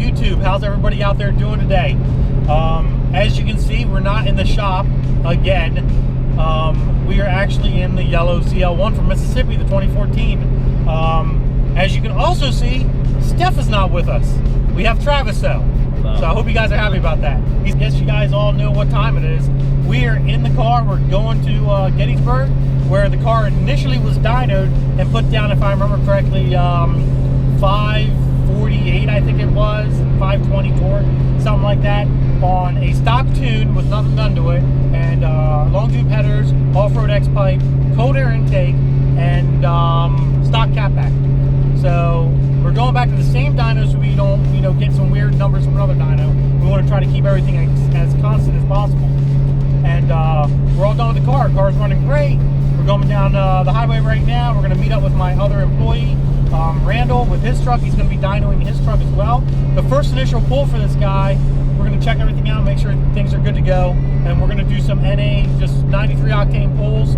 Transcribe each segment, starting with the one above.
YouTube? How's everybody out there doing today? As you can see, we're not in the shop again. We are actually in the yellow ZL1 from Mississippi, the 2014. As you can also see, Steph is not with us. We have Travis though. So I hope you guys are happy about that. I guess you guys all know what time it is. We are in the car. We're going to Gettysburg, where the car initially was dynoed and put down, if I remember correctly, 548, I think it was, 520 torque, something like that, on a stock tune with nothing done to it, and long tube headers, off-road X pipe, cold air intake, and stock catback. So we're going back to the same dyno so we don't, get some weird numbers from another dyno. We want to try to keep everything as constant as possible. And we're all done with the car. Car's running great. We're going down the highway right now. We're going to meet up with my other employee, Randall, with his truck. He's going to be dynoing his truck as well. The first initial pull for this guy, we're going to check everything out, make sure things are good to go, and we're going to do some NA, just 93 octane pulls.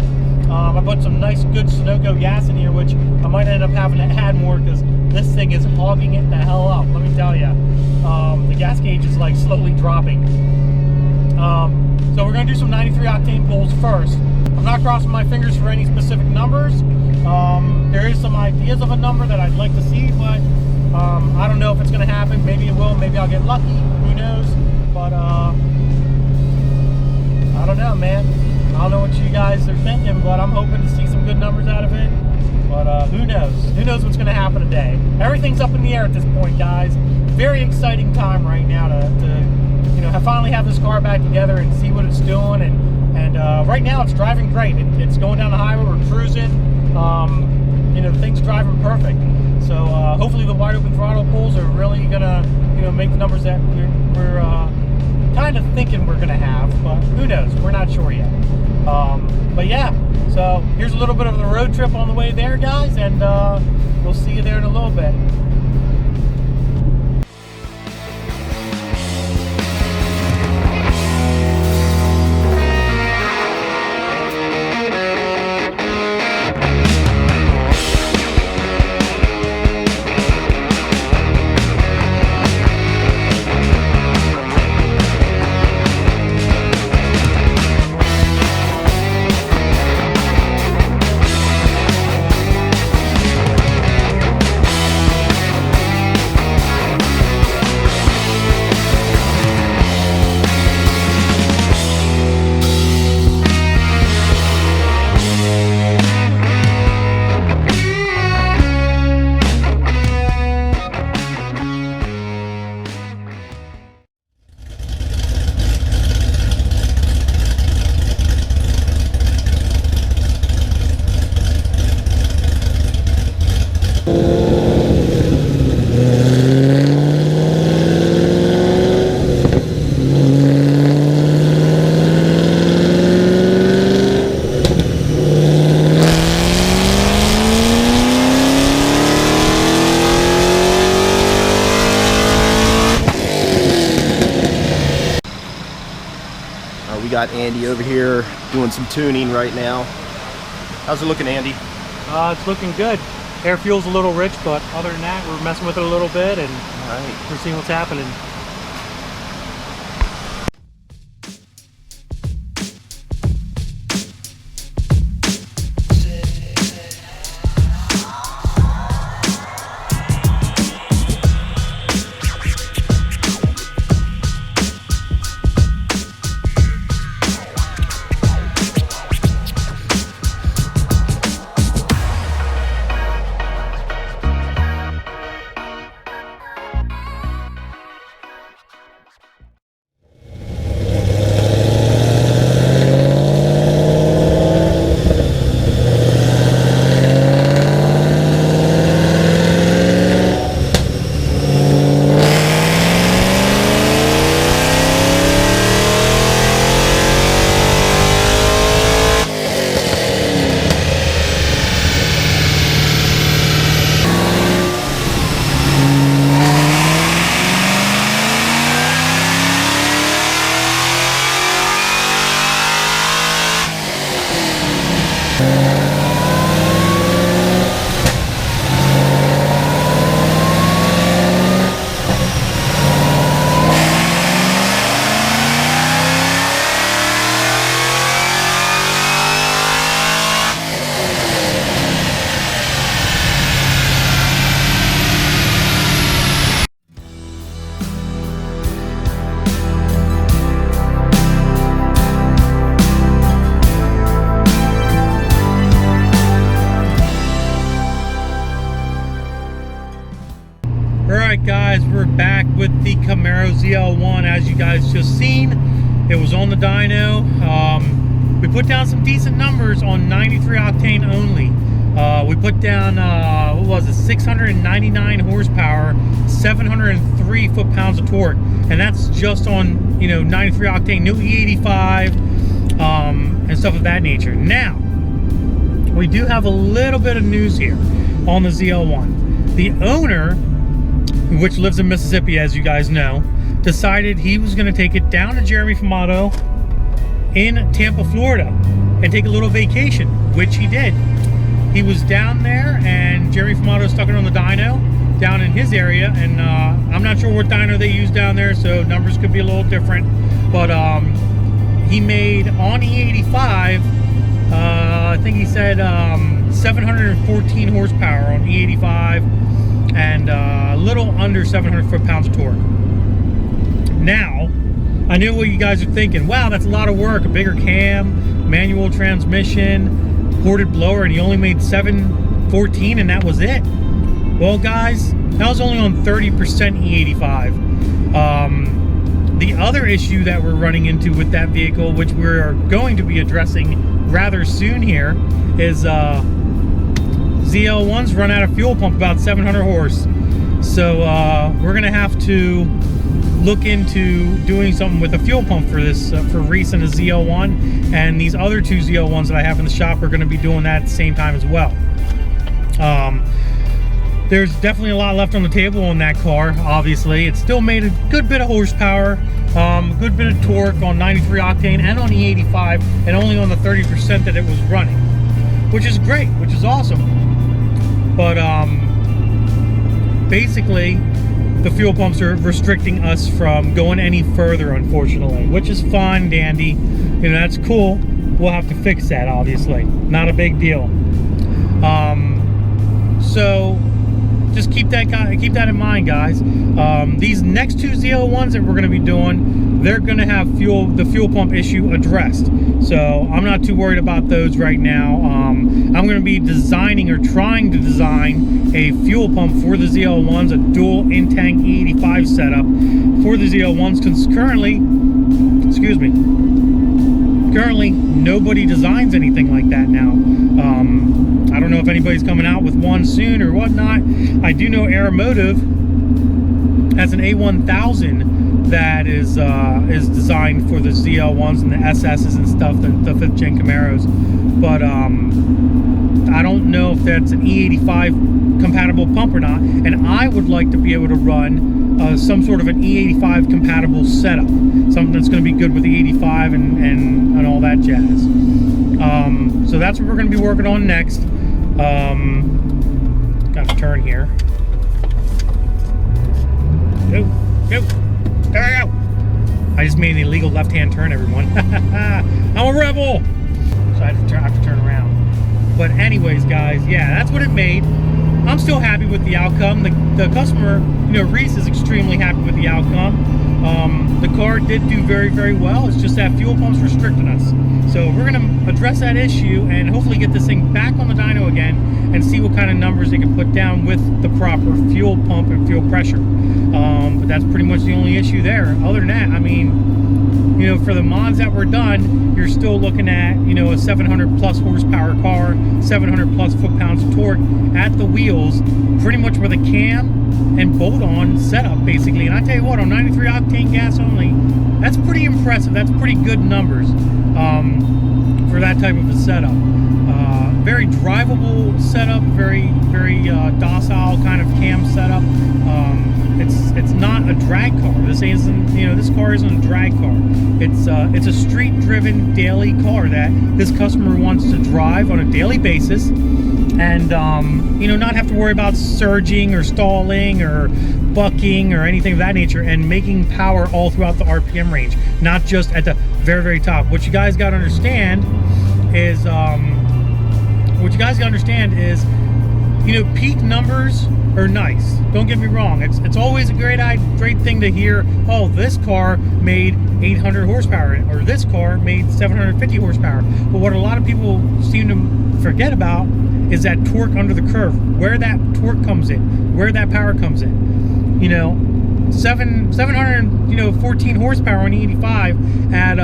I put some nice good Sunoco gas in here, which I might end up having to add more because this thing is hogging it the hell up, let me tell you. The gas gauge is like slowly dropping. So we're going to do some 93 octane pulls first. I'm not crossing my fingers for any specific numbers. There is some ideas of a number that I'd like to see, but I don't know if it's going to happen. Maybe it will, maybe I'll get lucky, who knows. But I don't know, man. I don't know what you guys are thinking, but I'm hoping to see some good numbers out of it. But who knows? Who knows what's going to happen today? Everything's up in the air at this point, guys. Very exciting time right now to finally have this car back together and see what it's doing. And right now it's driving great. It's going down the highway. We're cruising. The thing's driving perfect. So hopefully the wide open throttle pulls are really gonna make the numbers that we're kind of thinking we're gonna have, but who knows? We're not sure yet. But yeah, so here's a little bit of the road trip on the way there, guys, and we'll see you there in a little bit. Got Andy over here doing some tuning right now. How's it looking, Andy? It's looking good. Air fuel's a little rich, but other than that, we're messing with it a little bit, and we're seeing what's happening. guys, we're back with the Camaro ZL1. As you guys just seen, it was on the dyno. We put down some decent numbers on 93 octane only. We put down, what was it, 699 horsepower, 703 foot-pounds of torque, and that's just on, 93 octane, no E85, and stuff of that nature. Now, we do have a little bit of news here on the ZL1. The owner, which lives in Mississippi, as you guys know, decided he was going to take it down to Jeremy from Auto in Tampa, Florida, and take a little vacation, which he did. He was down there, and Jeremy from Auto stuck it on the dyno down in his area, and I'm not sure what dyno they use down there, so numbers could be a little different, but he made on E85, I think he said 714 horsepower on E85, and a little under 700 foot-pounds of torque. Now, I know what you guys are thinking. Wow, that's a lot of work. A bigger cam, manual transmission, ported blower, and he only made 714, and that was it. Well, guys, that was only on 30% E85. The other issue that we're running into with that vehicle, which we're going to be addressing rather soon here, is ZL1's run out of fuel pump about 700 horse. So we're gonna have to look into doing something with a fuel pump for this, for Reese and the ZL1, and these other two ZL1s that I have in the shop are gonna be doing that at the same time as well. There's definitely a lot left on the table on that car. Obviously, it still made a good bit of horsepower, a good bit of torque on 93 octane and on E85, and only on the 30% that it was running, which is great, which is awesome. But basically, the fuel pumps are restricting us from going any further, unfortunately, which is fine, dandy. That's cool. We'll have to fix that, obviously. Not a big deal. So just keep that in mind, guys. These next two ZL1s that we're going to be doing, they're going to have the fuel pump issue addressed. So I'm not too worried about those right now. I'm going to be designing, or trying to design, a fuel pump for the ZL1s, a dual in-tank E85 setup for the ZL1s, because currently, nobody designs anything like that now. I don't know if anybody's coming out with one soon or whatnot. I do know Aeromotive has an A1000 that is designed for the ZL1s and the SSs and stuff, the 5th gen Camaros, but I don't know if that's an E85 compatible pump or not, and I would like to be able to run some sort of an E85 compatible setup, something that's going to be good with the 85 and all that jazz. So that's what we're going to be working on next. Got to turn here. Go. There I go. I just made an illegal left-hand turn, everyone. I'm a rebel. So I have to turn around. But anyways, guys, yeah, that's what it made. I'm still happy with the outcome. The customer, Reese, is extremely happy with the outcome. The car did do very, very well. It's just that fuel pump's restricting us. So we're going to address that issue and hopefully get this thing back on the dyno again and see what kind of numbers they can put down with the proper fuel pump and fuel pressure. But that's pretty much the only issue there. Other than that, I mean, for the mods that were done, you're still looking at, a 700 plus horsepower car, 700 plus foot-pounds of torque at the wheels, pretty much with a cam and bolt-on setup, basically. And I tell you what, on 93 octane gas only, that's pretty impressive. That's pretty good numbers for that type of a setup. Very drivable setup, very, very docile kind of cam setup. It's not a drag car. This isn't, this car isn't a drag car. It's a street-driven daily car that this customer wants to drive on a daily basis, and not have to worry about surging or stalling or bucking or anything of that nature, and making power all throughout the RPM range, not just at the very, very top. What you guys got to understand is, peak numbers are nice. Don't get me wrong. It's always a great thing to hear, oh, this car made 800 horsepower, or this car made 750 horsepower. But what a lot of people seem to forget about is that torque under the curve, where that torque comes in, where that power comes in. you know, 714 horsepower on the 85 at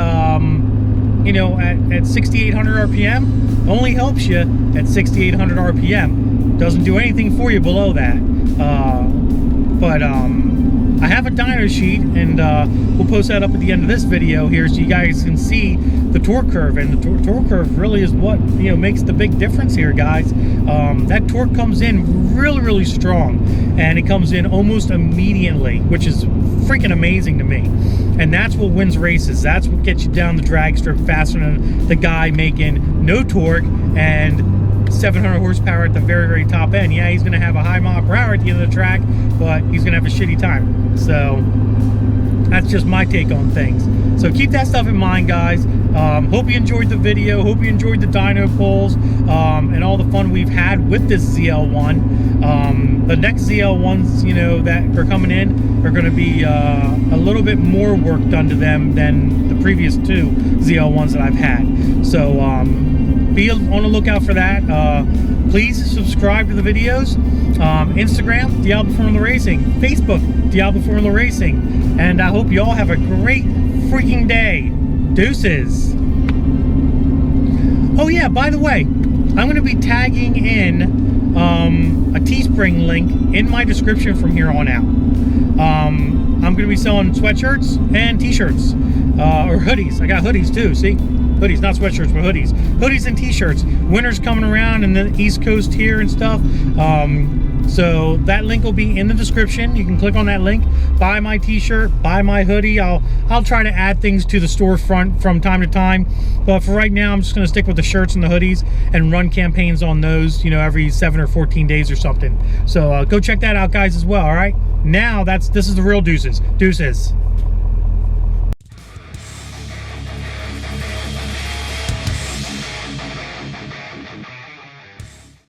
you know, at 6,800 RPM. Only helps you at 6,800 RPM. Doesn't do anything for you below that. But I have a dyno sheet, and we'll post that up at the end of this video here, so you guys can see the torque curve. And the torque curve really is what, you know, makes the big difference here, guys. That torque comes in really strong, and it comes in almost immediately, which is freaking amazing to me. And that's what wins races. That's what gets you down the drag strip faster than the guy making no torque and 700 horsepower at the very top end. Yeah, he's gonna have a high mile per hour at the end of the track, but he's gonna have a shitty time. So that's just my take on things. So keep that stuff in mind, guys. Hope you enjoyed the video. Hope you enjoyed the dyno polls and all the fun we've had with this ZL1. The next ZL1s, you know, that are coming in are going to be a little bit more work done to them than the previous two ZL1s that I've had. So be on the lookout for that. Please subscribe to the videos. Instagram, Diablo Formula Racing. Facebook, Diablo Formula Racing. And I hope you all have a great freaking day. Deuces. Oh yeah, by the way, I'm going to be tagging in a Teespring link in my description from here on out. I'm going to be selling sweatshirts and t-shirts, or hoodies. I got hoodies too, see? Hoodies, not sweatshirts, but hoodies. Hoodies and t-shirts. Winter's coming around in the East Coast here and stuff. So that link will be in the description. You can click on that link, buy my t-shirt, buy my hoodie. I'll try to add things to the storefront from time to time, but for right now I'm just going to stick with the shirts and the hoodies and run campaigns on those, you know, every 7 or 14 days or something. So go check that out, guys, as well. All right, now this is the real deuces.